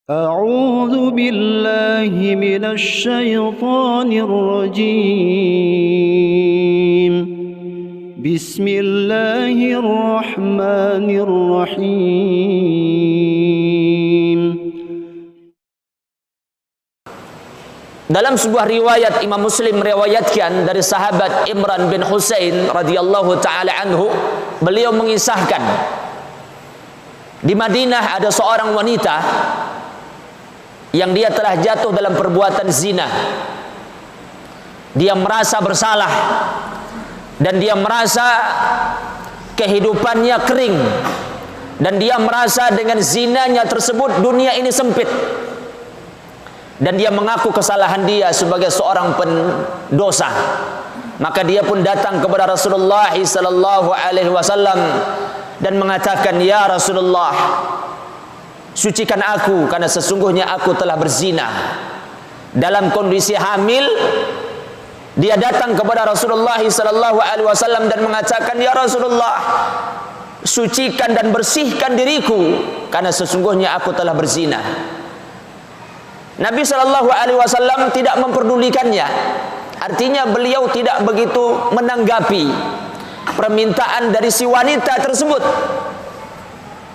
أعوذ بالله من الشيطان الرجيم بسم الله الرحمن الرحيم. Dalam sebuah riwayat Imam Muslim meriwayatkan dari sahabat Imran bin Husain radhiyallahu taala anhu, beliau mengisahkan di Madinah ada seorang wanita yang dia telah jatuh dalam perbuatan zina. Dia merasa bersalah dan dia merasa kehidupannya kering, dan dia merasa dengan zinanya tersebut dunia ini sempit, dan dia mengaku kesalahan dia sebagai seorang pendosa. Maka dia pun datang kepada Rasulullah sallallahu alaihi wasallam dan mengatakan, "Ya Rasulullah, sucikan aku karena sesungguhnya aku telah berzina." Dalam kondisi hamil, dia datang kepada Rasulullah sallallahu alaihi wasallam dan mengatakan, "Ya Rasulullah, sucikan dan bersihkan diriku karena sesungguhnya aku telah berzina." Nabi sallallahu alaihi wasallam tidak memperdulikannya. Artinya beliau tidak begitu menanggapi permintaan dari si wanita tersebut.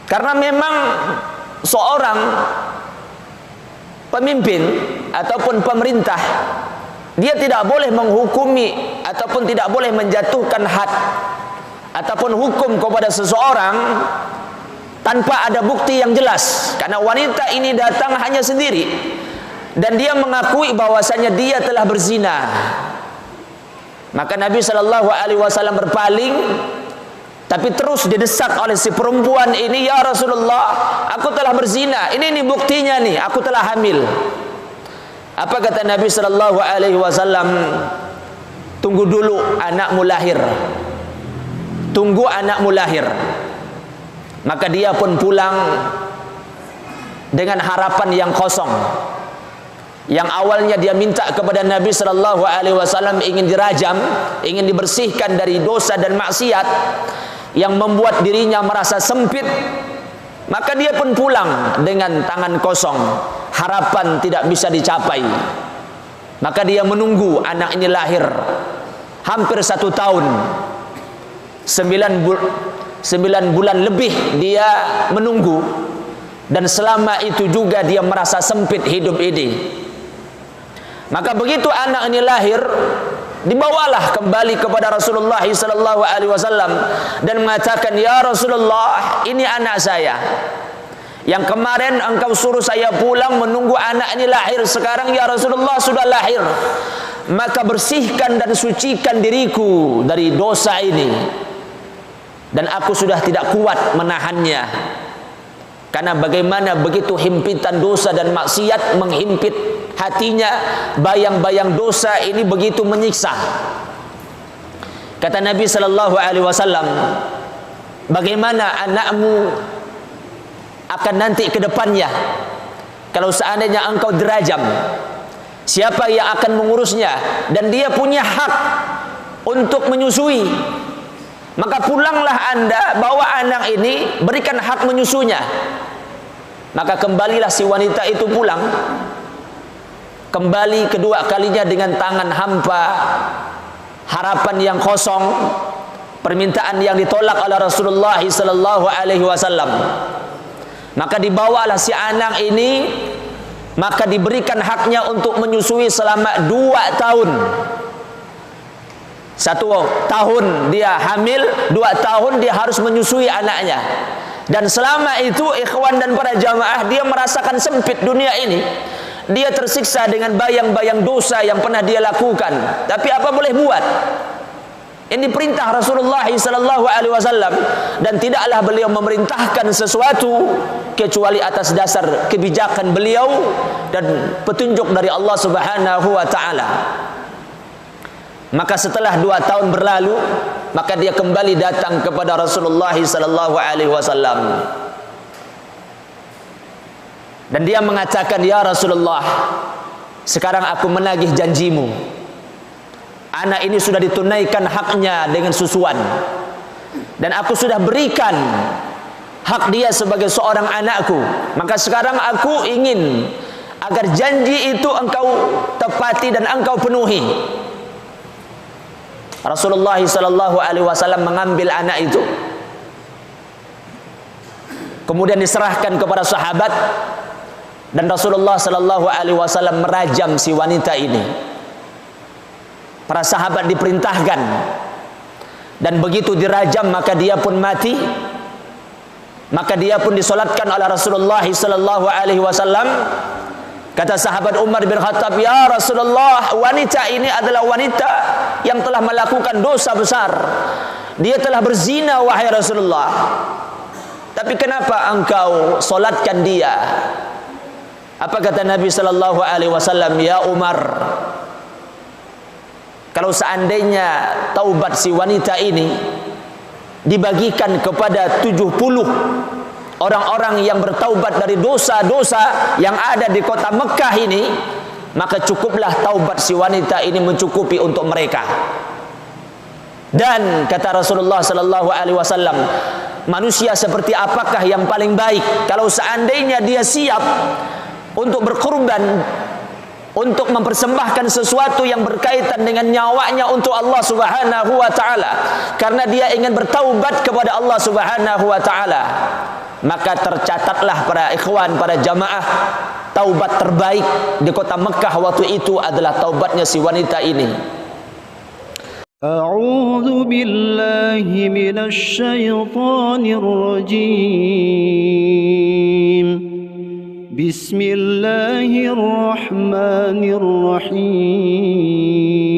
Karena memang seorang pemimpin ataupun pemerintah, dia tidak boleh menghukumi ataupun tidak boleh menjatuhkan had ataupun hukum kepada seseorang tanpa ada bukti yang jelas. Karena wanita ini datang hanya sendiri dan dia mengakui bahwasanya dia telah berzina. Maka Nabi sallallahu alaihi wasallam berpaling, tapi terus didesak oleh si perempuan ini, "Ya Rasulullah, aku telah berzina. Ini buktinya nih, aku telah hamil." Apa kata Nabi sallallahu alaihi wasallam? "Tunggu dulu anakmu lahir. Tunggu anakmu lahir." Maka dia pun pulang dengan harapan yang kosong. Yang awalnya dia minta kepada Nabi sallallahu alaihi wasallam ingin dirajam, ingin dibersihkan dari dosa dan maksiat yang membuat dirinya merasa sempit, maka dia pun pulang dengan tangan kosong, harapan tidak bisa dicapai. Maka dia menunggu anak ini lahir hampir 1 tahun, 9 bulan lebih dia menunggu, dan selama itu juga dia merasa sempit hidup ini. Maka begitu anak ini lahir, dibawalah kembali kepada Rasulullah sallallahu alaihi wasallam dan mengatakan, "Ya Rasulullah, ini anak saya. Yang kemarin engkau suruh saya pulang menunggu anak ini lahir, sekarang ya Rasulullah sudah lahir. Maka bersihkan dan sucikan diriku dari dosa ini. Dan aku sudah tidak kuat menahannya. Karena bagaimana begitu himpitan dosa dan maksiat menghimpit hatinya, bayang-bayang dosa ini begitu menyiksa." Kata Nabi sallallahu alaihi wasallam, "Bagaimana anakmu akan nanti ke depannya kalau seandainya engkau dirajam? Siapa yang akan mengurusnya? Dan dia punya hak untuk menyusui. Maka pulanglah anda, bawa anak ini, berikan hak menyusunya." Maka kembalilah si wanita itu pulang, kembali kedua kalinya dengan tangan hampa, harapan yang kosong, permintaan yang ditolak oleh Rasulullah sallallahu alaihi wasallam. Maka dibawalah si anak ini, maka diberikan haknya untuk menyusui selama 2 tahun. 1 tahun dia hamil, 2 tahun dia harus menyusui anaknya. Dan selama itu ikhwan dan para jamaah, dia merasakan sempit dunia ini. Dia tersiksa dengan bayang-bayang dosa yang pernah dia lakukan. Tapi apa boleh buat? Ini perintah Rasulullah sallallahu alaihi wasallam, dan tidaklah beliau memerintahkan sesuatu kecuali atas dasar kebijakan beliau dan petunjuk dari Allah Subhanahu wa taala. Maka setelah 2 tahun berlalu, maka dia kembali datang kepada Rasulullah sallallahu alaihi wasallam. Dan dia mengatakan, "Ya Rasulullah, sekarang aku menagih janjimu. Anak ini sudah ditunaikan haknya dengan susuan. Dan aku sudah berikan hak dia sebagai seorang anakku. Maka sekarang aku ingin agar janji itu engkau tepati dan engkau penuhi. Rasulullah sallallahu alaihi wasallam mengambil anak itu, kemudian diserahkan kepada sahabat, dan Rasulullah sallallahu alaihi wasallam merajam si wanita ini. Para sahabat diperintahkan, dan begitu dirajam maka dia pun mati. Maka dia pun disolatkan oleh Rasulullah sallallahu alaihi wasallam. Kata sahabat Umar bin Khattab, "Ya Rasulullah, wanita ini adalah wanita yang telah melakukan dosa besar. Dia telah berzina, wahai Rasulullah. Tapi kenapa engkau solatkan dia?" Apa kata Nabi sallallahu alaihi wasallam? "Ya Umar, kalau seandainya taubat si wanita ini dibagikan kepada 70 orang-orang yang bertaubat dari dosa-dosa yang ada di kota Mekah ini, maka cukuplah taubat si wanita ini mencukupi untuk mereka." Dan kata Rasulullah sallallahu alaihi wasallam, manusia seperti apakah yang paling baik kalau seandainya dia siap untuk berkorban, untuk mempersembahkan sesuatu yang berkaitan dengan nyawanya untuk Allah Subhanahu wa taala, karena dia ingin bertaubat kepada Allah Subhanahu wa taala. Maka tercatatlah para ikhwan, para jamaah, taubat terbaik di kota Mekah waktu itu adalah taubatnya si wanita ini. A'udzu billahi minasy syaithanir rajim. Bismillahirrahmanirrahim.